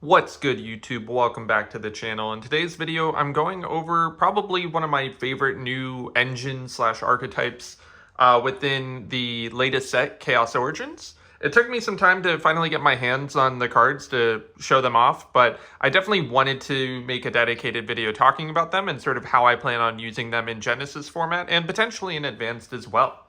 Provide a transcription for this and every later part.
What's good, YouTube? Welcome back to the channel. In today's video, I'm going over probably one of my favorite new engines slash archetypes within the latest set, Chaos Origins. It took me some time to finally get my hands on the cards to show them off, but I definitely wanted to make a dedicated video talking about them and sort of how I plan on using them in Genesys format and potentially in Advanced as well.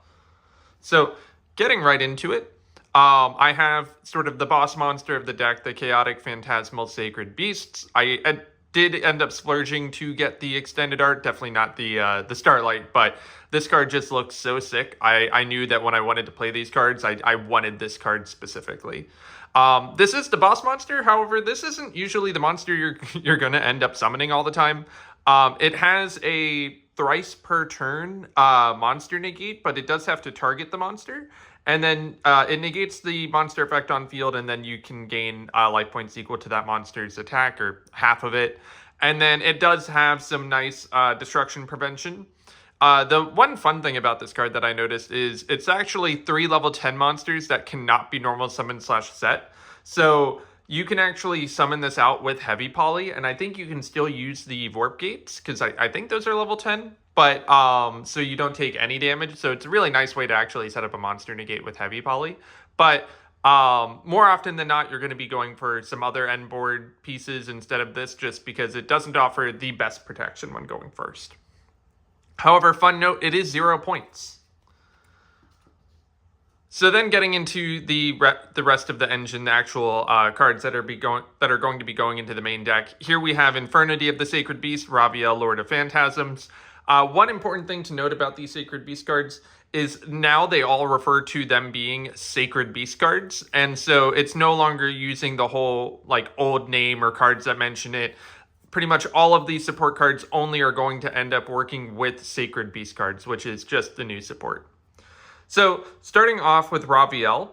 So, getting right into it, I have sort of the boss monster of the deck, the Chaotic Phantasmal Sacred Beasts. I did end up splurging to get the extended art, definitely not the Starlight, but this card just looks so sick. I knew that when I wanted to play these cards, I wanted this card specifically. This is the boss monster, however, this isn't usually the monster you're going to end up summoning all the time. It has a thrice per turn monster negate, but it does have to target the monster. And then it negates the monster effect on field, and then you can gain life points equal to that monster's attack, or half of it. And then it does have some nice destruction prevention. The one fun thing about this card that I noticed is it's actually 3 level 10 monsters that cannot be normal summon slash set. So you can actually summon this out with Heavy Poly, and I think you can still use the Vorp Gates, because I think those are level 10. But, so you don't take any damage. So it's a really nice way to actually set up a monster negate with Heavy Poly. But more often than not, you're going to be going for some other end board pieces instead of this, just because it doesn't offer the best protection when going first. However, fun note, it is 0 points. So then getting into the rest of the engine, the actual cards that are going to be going into the main deck. Here we have Infernity of the Sacred Beast, Raviel, Lord of Phantasms. One important thing to note about these Sacred Beast cards is now they all refer to them being Sacred Beast cards. And so it's no longer using the whole old name or cards that mention it. Pretty much all of these support cards only are going to end up working with Sacred Beast cards, which is just the new support. So starting off with Raviel,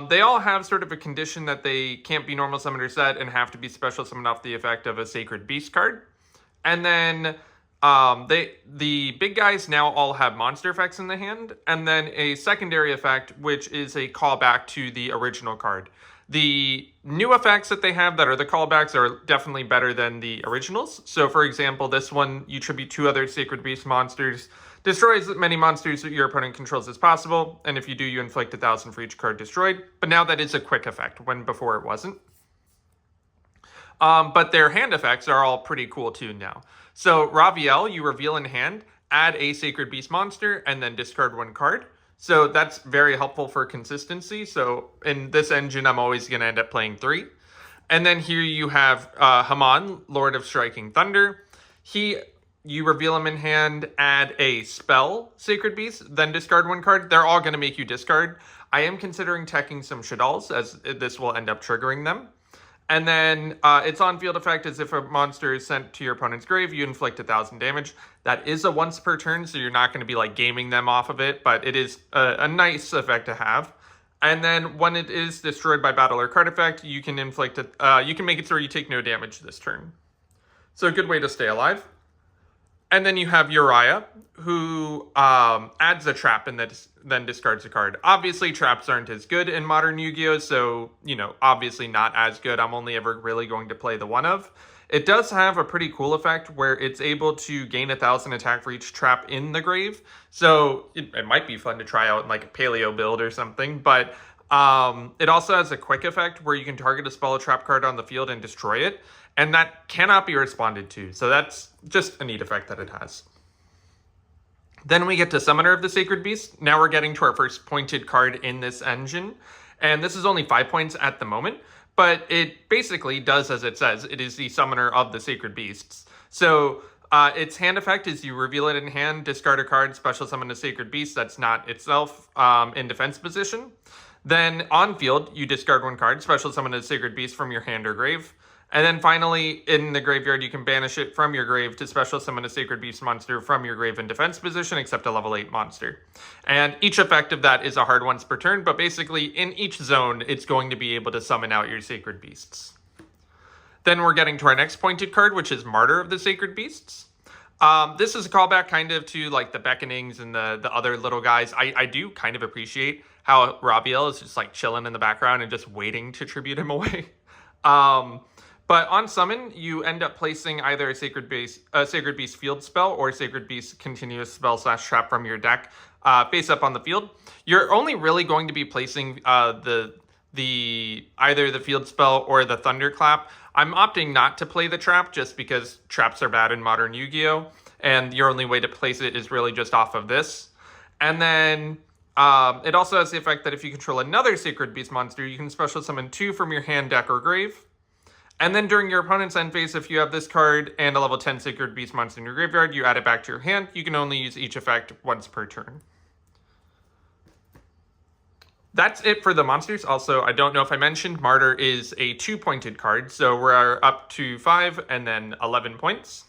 they all have sort of a condition that they can't be normal summon or set and have to be special summoned off the effect of a Sacred Beast card. And then the big guys now all have monster effects in the hand, and then a secondary effect, which is a callback to the original card. The new effects that they have that are the callbacks are definitely better than the originals. So for example, this one, you tribute 2 other Sacred Beast monsters, destroys as many monsters that your opponent controls as possible, and if you do, you inflict 1,000 for each card destroyed. But now that is a quick effect, when before it wasn't. But their hand effects are all pretty cool too now. So Raviel, you reveal in hand, add a Sacred Beast monster, and then discard 1 card. So that's very helpful for consistency. So in this engine, I'm always going to end up playing 3. And then here you have Haman, Lord of Striking Thunder. You reveal him in hand, add a spell, Sacred Beast, then discard 1 card. They're all going to make you discard. I am considering teching some Shaddolls, as this will end up triggering them. And then its on-field effect is if a monster is sent to your opponent's grave, you inflict 1,000 damage. That is a once per turn, so you're not going to be gaming them off of it, but it is a nice effect to have. And then when it is destroyed by battle or card effect, you can inflict it. You can make it so you take no damage this turn. So a good way to stay alive. And then you have Uriah, who adds a trap and then discards a card. Obviously, traps aren't as good in modern Yu-Gi-Oh!, so, obviously not as good. I'm only ever really going to play the one of. It does have a pretty cool effect where it's able to gain 1,000 attack for each trap in the grave. So it might be fun to try out in a paleo build or something, but it also has a quick effect where you can target a spell or trap card on the field and destroy it, and that cannot be responded to. So that's just a neat effect that it has. Then we get to Summoner of the Sacred Beast. Now we're getting to our first pointed card in this engine, and this is only 5 points at the moment, but it basically does as it says. It is the Summoner of the Sacred Beasts. So its hand effect is you reveal it in hand, discard a card, special summon a Sacred Beast that's not itself in defense position. Then on field, you discard 1 card, special summon a Sacred Beast from your hand or grave. And then finally, in the graveyard, you can banish it from your grave to special summon a Sacred Beast monster from your grave in defense position, except a level 8 monster. And each effect of that is a hard once per turn, but basically in each zone, it's going to be able to summon out your Sacred Beasts. Then we're getting to our next pointed card, which is Martyr of the Sacred Beasts. This is a callback kind of to the Beckonings and the other little guys. I do kind of appreciate how Raviel is just chilling in the background and just waiting to tribute him away. But on summon, you end up placing either a Sacred Beast field spell or Sacred Beast continuous spell / trap from your deck face up on the field. You're only really going to be placing either the field spell or the Thunderclap. I'm opting not to play the trap just because traps are bad in modern Yu-Gi-Oh! And your only way to place it is really just off of this. And then it also has the effect that if you control another Sacred Beast monster, you can special summon 2 from your hand, deck, or grave. And then during your opponent's end phase, if you have this card and a level 10 Sacred Beast monster in your graveyard, you add it back to your hand. You can only use each effect once per turn. That's it for the monsters. Also, I don't know if I mentioned, Martyr is a 2-pointed card, so we're up to 5 and then 11 points.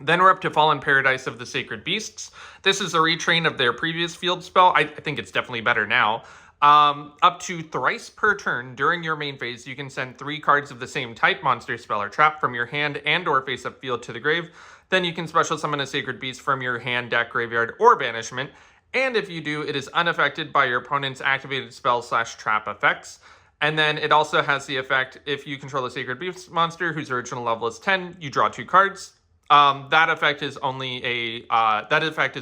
Then we're up to Fallen Paradise of the Sacred Beasts. This is a retrain of their previous field spell. I think it's definitely better now. Up to thrice per turn during your main phase, you can send 3 cards of the same type, monster, spell, or trap, from your hand and or face-up field to the grave. Then you can special summon a Sacred Beast from your hand, deck, graveyard, or banishment. And if you do, it is unaffected by your opponent's activated spell / trap effects. And then it also has the effect, if you control a Sacred Beast monster whose original level is 10, you draw 2 cards. That effect is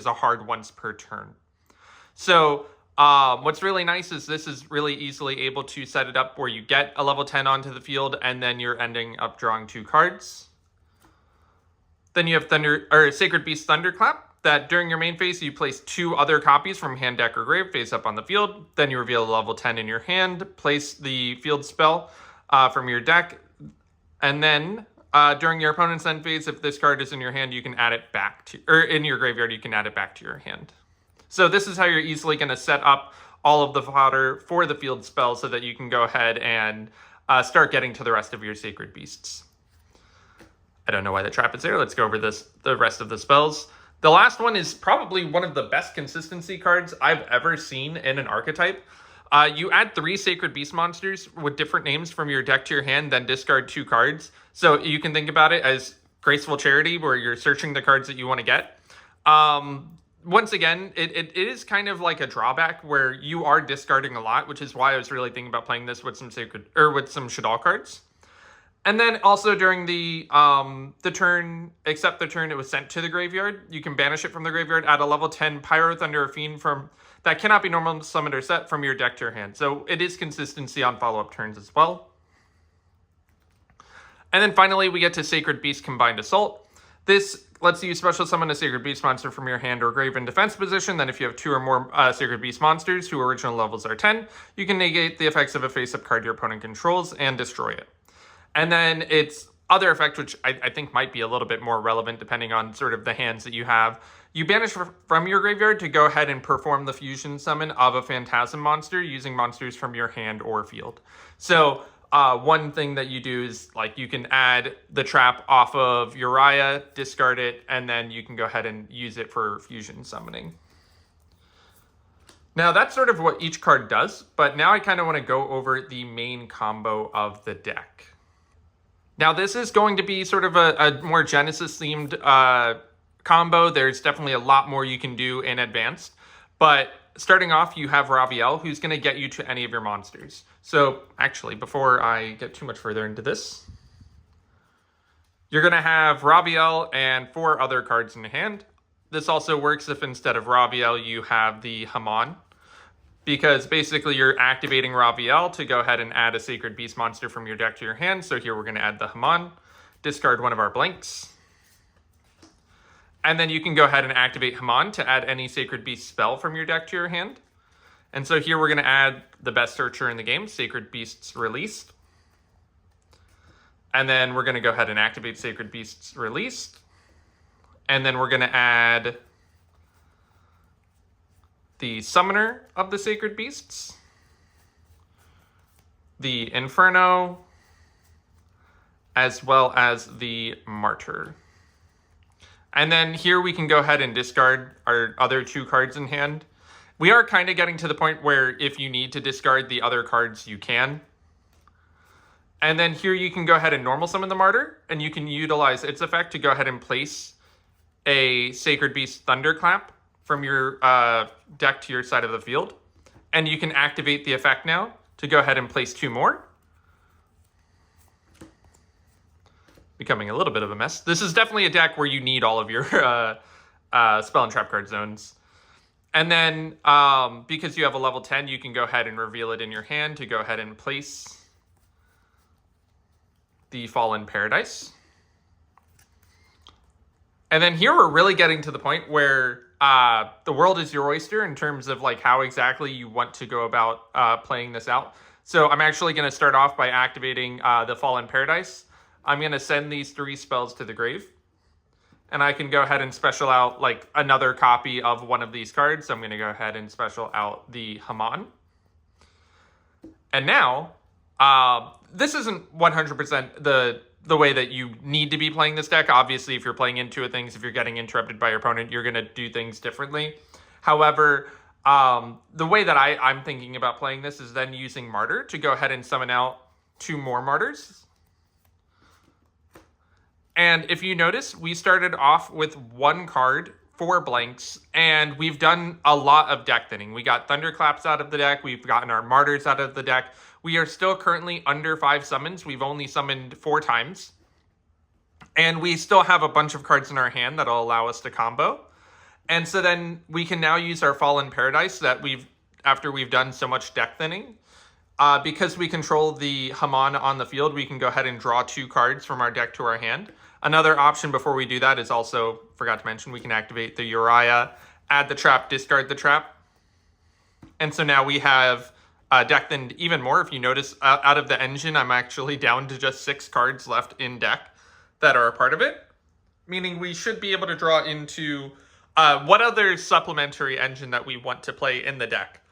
a hard once per turn. So what's really nice is this is really easily able to set it up where you get a level 10 onto the field and then you're ending up drawing 2 cards. Then you have Sacred Beast Thunderclap, that during your main phase you place 2 other copies from hand, deck, or grave face up on the field. Then you reveal a level 10 in your hand, place the field spell from your deck, and then during your opponent's end phase, if this card is in your hand, you can add it back to, or in your graveyard, you can add it back to your hand. So this is how you're easily going to set up all of the fodder for the field spell so that you can go ahead and start getting to the rest of your Sacred Beasts. I don't know why the trap is there. Let's go over the rest of the spells. The last one is probably one of the best consistency cards I've ever seen in an archetype. You add 3 Sacred Beast monsters with different names from your deck to your hand, then discard 2 cards. So you can think about it as Graceful Charity, where you're searching the cards that you want to get. Once again, it is kind of like a drawback where you are discarding a lot, which is why I was really thinking about playing this with some Shadal cards. And then also during the turn, except the turn it was sent to the graveyard, you can banish it from the graveyard, add a level 10 Pyro Thunder or Fiend that cannot be normal summoned or set from your deck to your hand. So it is consistency on follow-up turns as well. And then finally, we get to Sacred Beast Combined Assault. This lets you special summon a Sacred Beast monster from your hand or grave in defense position. Then if you have 2 or more Sacred Beast monsters whose original levels are 10, you can negate the effects of a face-up card your opponent controls and destroy it. And then its other effect, which I think might be a little bit more relevant depending on sort of the hands that you have, you banish from your graveyard to go ahead and perform the fusion summon of a Phantasm monster using monsters from your hand or field. So one thing that you do is like you can add the trap off of Uriah, discard it, and then you can go ahead and use it for fusion summoning. Now that's sort of what each card does, but now I kind of want to go over the main combo of the deck. Now this is going to be sort of a more Genesis themed combo. There's definitely a lot more you can do in Advanced, but starting off you have Raviel, who's going to get you to any of your monsters. So actually, before I get too much further into this, you're going to have Raviel and 4 other cards in your hand. This also works if instead of Raviel you have the Haman, because basically you're activating Raviel to go ahead and add a Sacred Beast monster from your deck to your hand. So here we're going to add the Haman, discard one of our blanks. And then you can go ahead and activate Haman to add any Sacred Beast spell from your deck to your hand. And so here we're going to add the best searcher in the game, Sacred Beasts Released. And then we're going to go ahead and activate Sacred Beasts Released. And then we're going to add the Summoner of the Sacred Beasts, the Inferno, as well as the Martyr. And then here we can go ahead and discard our other 2 cards in hand. We are kind of getting to the point where if you need to discard the other cards, you can. And then here you can go ahead and normal summon the Martyr, and you can utilize its effect to go ahead and place a Sacred Beast Thunderclap from your deck to your side of the field. And you can activate the effect now to go ahead and place 2 more. becoming a little bit of a mess. This is definitely a deck where you need all of your spell and trap card zones. And then because you have a level 10, you can go ahead and reveal it in your hand to go ahead and place the Fallen Paradise. And then here we're really getting to the point where the world is your oyster in terms of like how exactly you want to go about playing this out. So I'm actually going to start off by activating the Fallen Paradise. I'm going to send these 3 spells to the grave. And I can go ahead and special out like another copy of one of these cards. So I'm going to go ahead and special out the Haman. And now, this isn't 100% the way that you need to be playing this deck. Obviously, if you're playing into things, if you're getting interrupted by your opponent, you're going to do things differently. However, the way that I'm thinking about playing this is then using Martyr to go ahead and summon out 2 more Martyrs. And if you notice, we started off with 1 card, 4 blanks, and we've done a lot of deck thinning. We got Thunderclaps out of the deck. We've gotten our Martyrs out of the deck. We are still currently under 5 summons. We've only summoned 4 times. And we still have a bunch of cards in our hand that'll allow us to combo. And so then we can now use our Fallen Paradise that after we've done so much deck thinning. Because we control the Haman on the field, we can go ahead and draw 2 cards from our deck to our hand. Another option before we do that is also, forgot to mention, we can activate the Uriah, add the trap, discard the trap. And so now we have deck thinned even more. If you notice, out of the engine, I'm actually down to just 6 cards left in deck that are a part of it. Meaning we should be able to draw into what other supplementary engine that we want to play in the deck.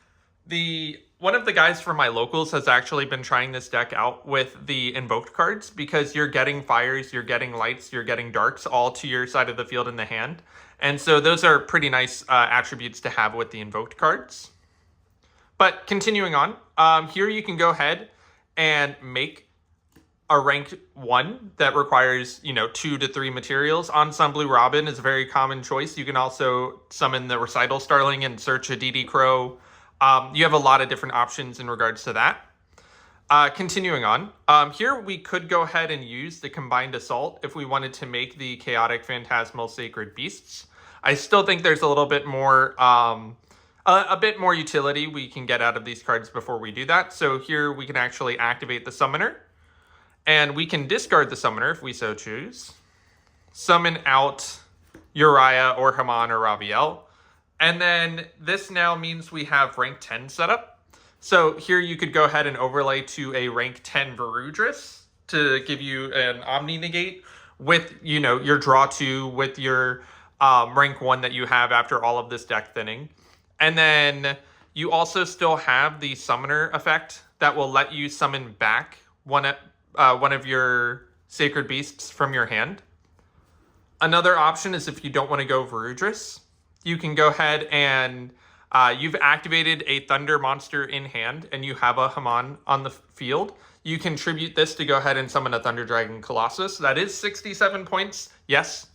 One of the guys from my locals has actually been trying this deck out with the invoked cards because you're getting fires, you're getting lights, you're getting darks all to your side of the field in the hand. And so those are pretty nice attributes to have with the invoked cards. But continuing on, here you can go ahead and make a rank 1 that requires, 2 to 3 materials. Ensemble Robin is a very common choice. You can also summon the Recital Starling and search a DD Crow. You have a lot of different options in regards to that. Continuing on, here we could go ahead and use the Combined Assault if we wanted to make the Chaotic Phantasmal Sacred Beasts. I still think there's a little bit more, a bit more utility we can get out of these cards before we do that. So here we can actually activate the Summoner, and we can discard the Summoner if we so choose. Summon out Uriah or Haman or Raviel. And then this now means we have rank 10 set up. So here you could go ahead and overlay to a rank 10 Varudris to give you an Omni Negate with, your draw 2 with your rank 1 that you have after all of this deck thinning. And then you also still have the Summoner effect that will let you summon back one of your Sacred Beasts from your hand. Another option is if you don't want to go Varudris, you can go ahead and you've activated a Thunder monster in hand and you have a Haman on the field. You can tribute this to go ahead and summon a Thunder Dragon Colossus. That is 67 points, yes.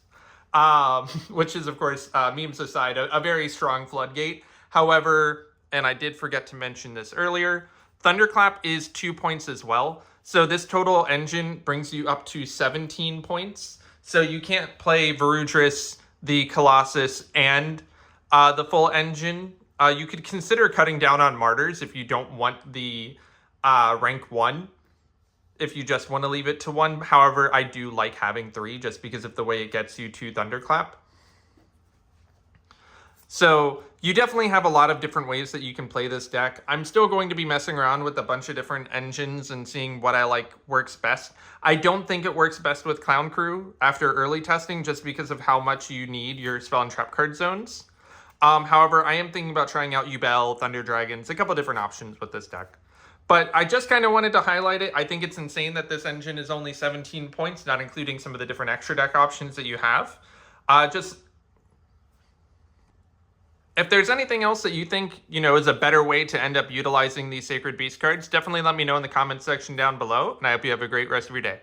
Which is, of course, memes aside, a very strong floodgate. However, and I did forget to mention this earlier, Thunderclap is 2 points as well. So this total engine brings you up to 17 points. So you can't play Varudris, the Colossus, and the full engine. You could consider cutting down on Martyrs if you don't want the rank 1, if you just want to leave it to 1. However, I do like having 3 just because of the way it gets you to Thunderclap. So you definitely have a lot of different ways that you can play this deck. I'm still going to be messing around with a bunch of different engines and seeing what I like works best. I don't think it works best with Clown Crew after early testing just because of how much you need your spell and trap card zones. However, I am thinking about trying out Yubel, Thunder Dragons, a couple different options with this deck. But I just kind of wanted to highlight it. I think it's insane that this engine is only 17 points, not including some of the different extra deck options that you have. If there's anything else that you think, is a better way to end up utilizing these Sacred Beast cards, definitely let me know in the comments section down below, and I hope you have a great rest of your day.